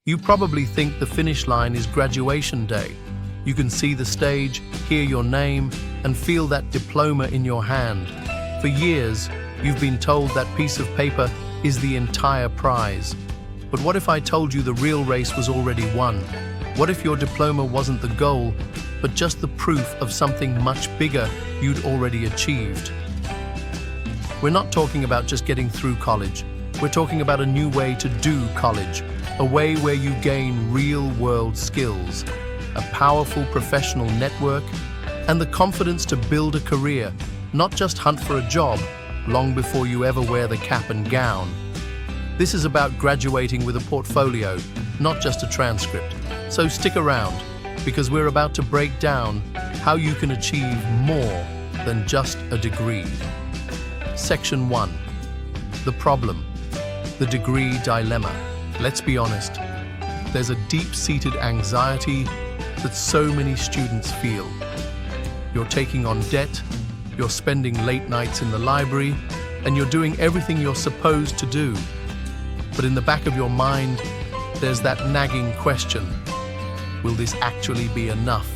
You probably think the finish line is graduation day. You can see the stage, hear your name, and feel that diploma in your hand. For years, you've been told that piece of paper is the entire prize. But what if I told you the real race was already won? What if your diploma wasn't the goal, but just the proof of something much bigger you'd already achieved? We're not talking about just getting through college. We're talking about a new way to do college, a way where you gain real-world skills, a powerful professional network, and the confidence to build a career, not just hunt for a job long before you ever wear the cap and gown. This is about graduating with a portfolio, not just a transcript. So stick around, because we're about to break down how you can achieve more than just a degree. Section 1. The problem. The degree dilemma. Let's be honest, there's a deep-seated anxiety that so many students feel. You're taking on debt, you're spending late nights in the library, and you're doing everything you're supposed to do. But in the back of your mind, there's that nagging question: will this actually be enough?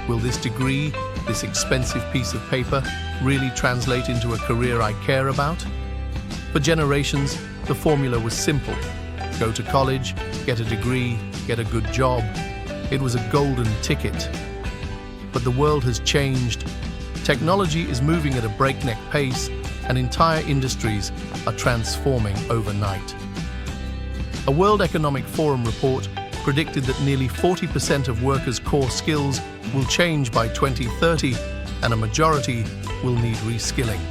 Will this degree, this expensive piece of paper, really translate into a career I care about? For generations, the formula was simple. Go to college, get a degree, get a good job. It was a golden ticket. But the world has changed. Technology is moving at a breakneck pace, and entire industries are transforming overnight. A World Economic Forum report predicted that nearly 40% of workers' core skills will change by 2030, and a majority will need reskilling.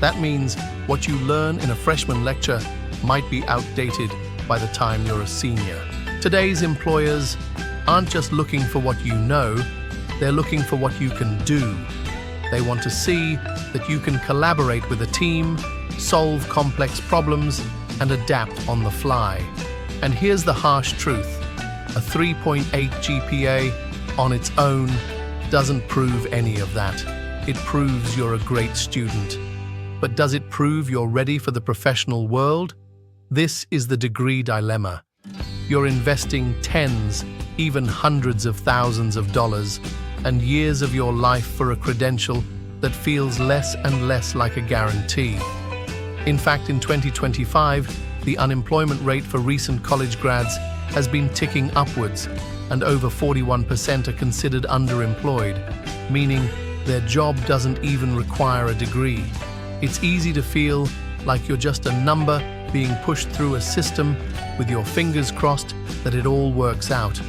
That means what you learn in a freshman lecture might be outdated by the time you're a senior. Today's employers aren't just looking for what you know, they're looking for what you can do. They want to see that you can collaborate with a team, solve complex problems, and adapt on the fly. And here's the harsh truth: a 3.8 GPA on its own doesn't prove any of that. It proves you're a great student. But does it prove you're ready for the professional world? This is the degree dilemma. You're investing tens, even hundreds of thousands of dollars and years of your life for a credential that feels less and less like a guarantee. In fact, in 2025, the unemployment rate for recent college grads has been ticking upwards, and over 41% are considered underemployed, meaning their job doesn't even require a degree. It's easy to feel like you're just a number being pushed through a system with your fingers crossed that it all works out.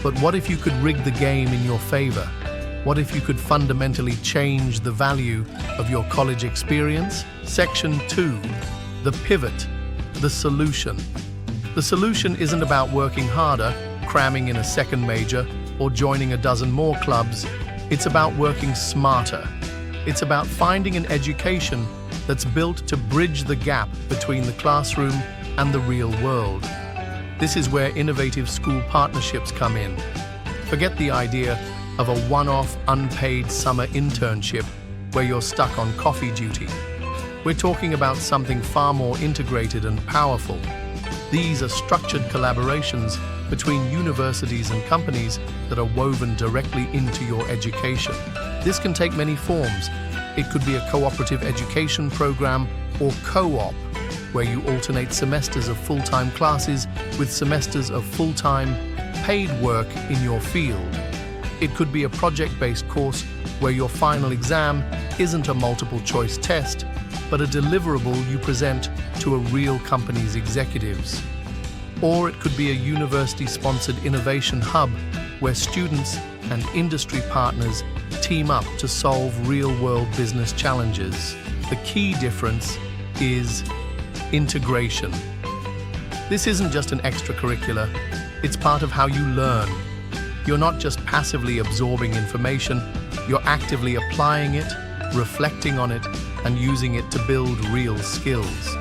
But what if you could rig the game in your favor? What if you could fundamentally change the value of your college experience? Section 2. The pivot. The solution. The solution isn't about working harder, cramming in a second major, or joining a dozen more clubs. It's about working smarter. It's about finding an education that's built to bridge the gap between the classroom and the real world. This is where innovative school partnerships come in. Forget the idea of a one-off unpaid summer internship where you're stuck on coffee duty. We're talking about something far more integrated and powerful. These are structured collaborations between universities and companies that are woven directly into your education. This can take many forms. It could be a cooperative education program or co-op, where you alternate semesters of full-time classes with semesters of full-time, paid work in your field. It could be a project-based course where your final exam isn't a multiple-choice test, but a deliverable you present to a real company's executives. Or it could be a university-sponsored innovation hub where students and industry partners team up to solve real-world business challenges. The key difference is integration. This isn't just an extracurricular, it's part of how you learn. You're not just passively absorbing information, you're actively applying it, reflecting on it, and using it to build real skills.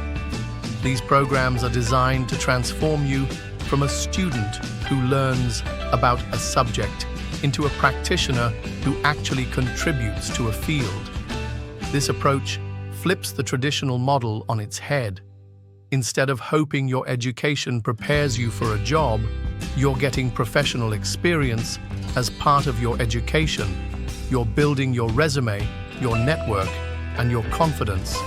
These programs are designed to transform you from a student who learns about a subject into a practitioner who actually contributes to a field. This approach flips the traditional model on its head. Instead of hoping your education prepares you for a job, you're getting professional experience as part of your education. You're building your resume, your network, and your confidence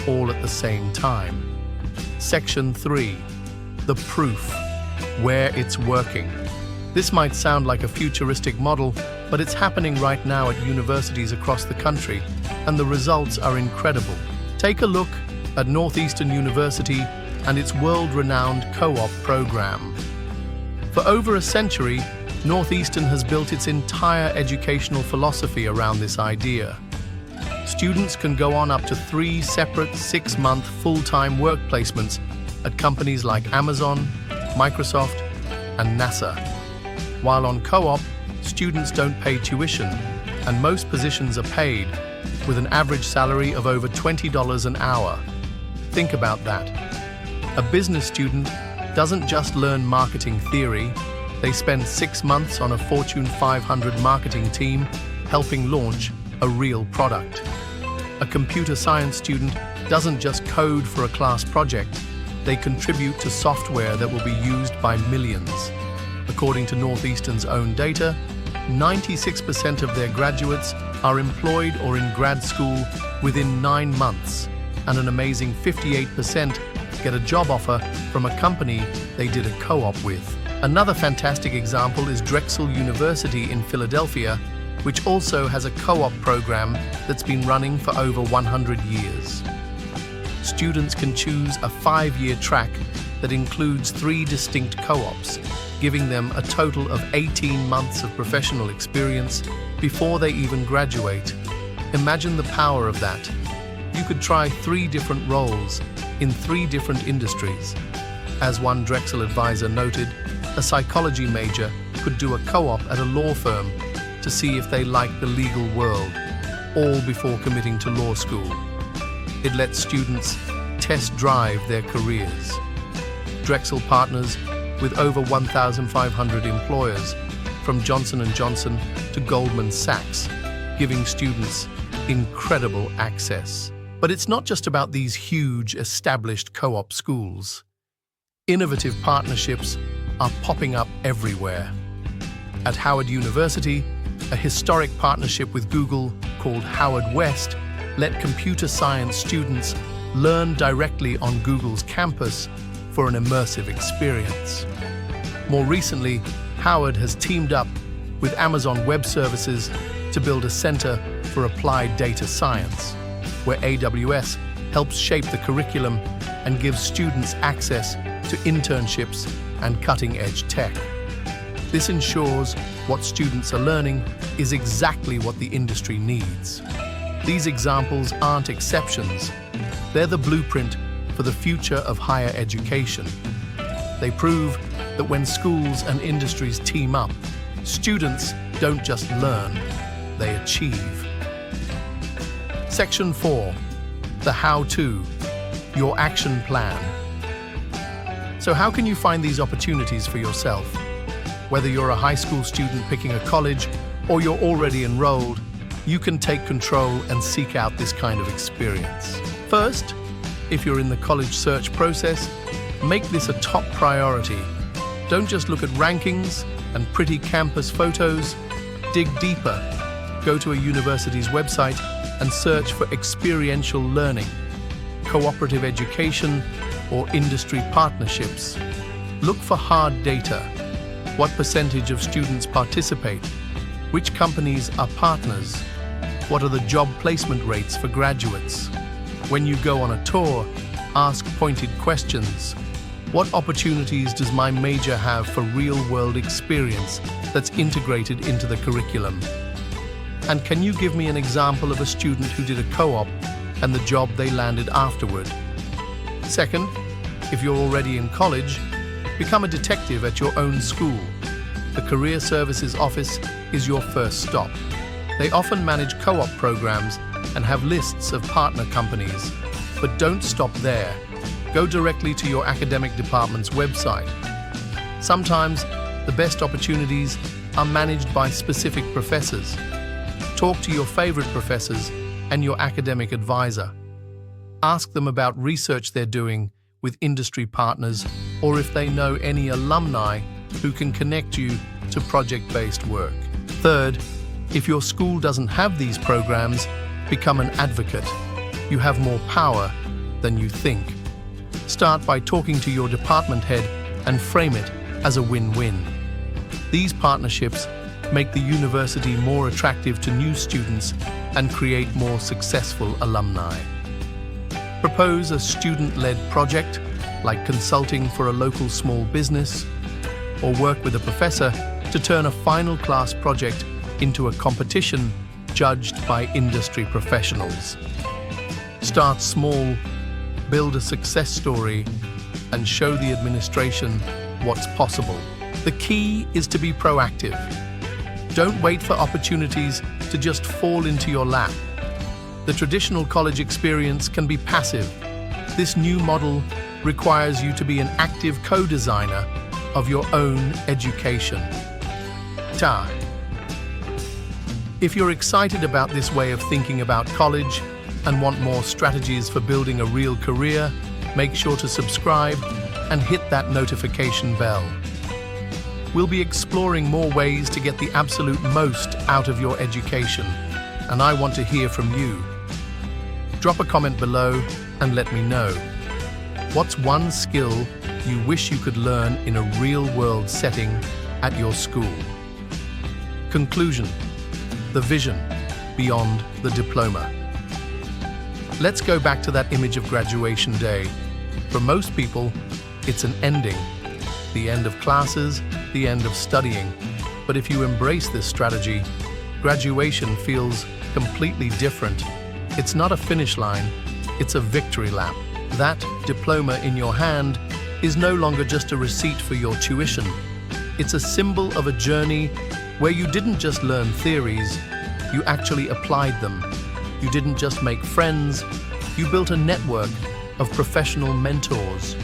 all at the same time. Section 3. The proof. Where it's working. This might sound like a futuristic model, but it's happening right now at universities across the country, and the results are incredible. Take a look at Northeastern University and its world-renowned co-op program. For over a century, Northeastern has built its entire educational philosophy around this idea. Students can go on up to 3 separate 6-month full-time work placements at companies like Amazon, Microsoft, and NASA. While on co-op, students don't pay tuition, and most positions are paid, with an average salary of over $20 an hour. Think about that. A business student doesn't just learn marketing theory, they spend 6 months on a Fortune 500 marketing team helping launch a real product. A computer science student doesn't just code for a class project, they contribute to software that will be used by millions. According to Northeastern's own data, 96% of their graduates are employed or in grad school within 9 months, and an amazing 58% get a job offer from a company they did a co-op with. Another fantastic example is Drexel University in Philadelphia, which also has a co-op program that's been running for over 100 years. Students can choose a 5-year track that includes 3 distinct co-ops, giving them a total of 18 months of professional experience before they even graduate. Imagine the power of that. You could try 3 different roles in 3 different industries. As one Drexel advisor noted, a psychology major could do a co-op at a law firm to see if they like the legal world, all before committing to law school. It lets students test drive their careers. Drexel partners with over 1,500 employers, from Johnson & Johnson to Goldman Sachs, giving students incredible access. But it's not just about these huge, established co-op schools. Innovative partnerships are popping up everywhere. At Howard University, a historic partnership with Google called Howard West let computer science students learn directly on Google's campus for an immersive experience. More recently, Howard has teamed up with Amazon Web Services to build a center for applied data science, where AWS helps shape the curriculum and gives students access to internships and cutting-edge tech. This ensures what students are learning is exactly what the industry needs. These examples aren't exceptions. They're the blueprint for the future of higher education. They prove that when schools and industries team up, students don't just learn, they achieve. Section 4. The how-to. Your action plan. So how can you find these opportunities for yourself? Whether you're a high school student picking a college or you're already enrolled, you can take control and seek out this kind of experience. First, if you're in the college search process, make this a top priority. Don't just look at rankings and pretty campus photos. Dig deeper. Go to a university's website and search for experiential learning, cooperative education, or industry partnerships. Look for hard data. What percentage of students participate? Which companies are partners? What are the job placement rates for graduates? When you go on a tour, ask pointed questions. What opportunities does my major have for real-world experience that's integrated into the curriculum? And can you give me an example of a student who did a co-op and the job they landed afterward? Second, if you're already in college, become a detective at your own school. The Career Services Office is your first stop. They often manage co-op programs and have lists of partner companies. But don't stop there. Go directly to your academic department's website. Sometimes the best opportunities are managed by specific professors. Talk to your favorite professors and your academic advisor. Ask them about research they're doing with industry partners or if they know any alumni who can connect you to project-based work. Third, if your school doesn't have these programs, become an advocate. You have more power than you think. Start by talking to your department head and frame it as a win-win. These partnerships make the university more attractive to new students and create more successful alumni. Propose a student-led project, like consulting for a local small business, or work with a professor to turn a final class project into a competition judged by industry professionals. Start small, build a success story, and show the administration what's possible. The key is to be proactive. Don't wait for opportunities to just fall into your lap. The traditional college experience can be passive. This new model requires you to be an active co-designer of your own education. If you're excited about this way of thinking about college and want more strategies for building a real career, make sure to subscribe and hit that notification bell. We'll be exploring more ways to get the absolute most out of your education, and I want to hear from you. Drop a comment below and let me know. What's one skill you wish you could learn in a real-world setting at your school? Conclusion: the vision beyond the diploma. Let's go back to that image of graduation day. For most people, it's an ending. The end of classes, the end of studying. But if you embrace this strategy, graduation feels completely different. It's not a finish line, it's a victory lap. That diploma in your hand is no longer just a receipt for your tuition. It's a symbol of a journey where you didn't just learn theories, you actually applied them. You didn't just make friends, you built a network of professional mentors.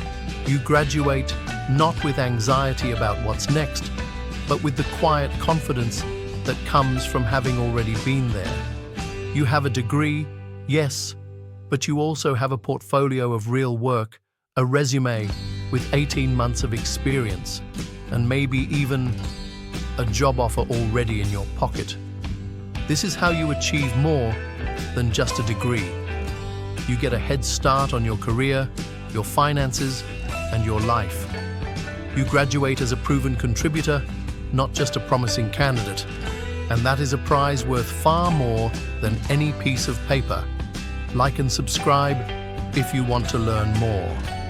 You graduate not with anxiety about what's next, but with the quiet confidence that comes from having already been there. You have a degree, yes, but you also have a portfolio of real work, a resume with 18 months of experience, and maybe even a job offer already in your pocket. This is how you achieve more than just a degree. You get a head start on your career, your finances, and your life. You graduate as a proven contributor, not just a promising candidate. And that is a prize worth far more than any piece of paper. Like and subscribe if you want to learn more.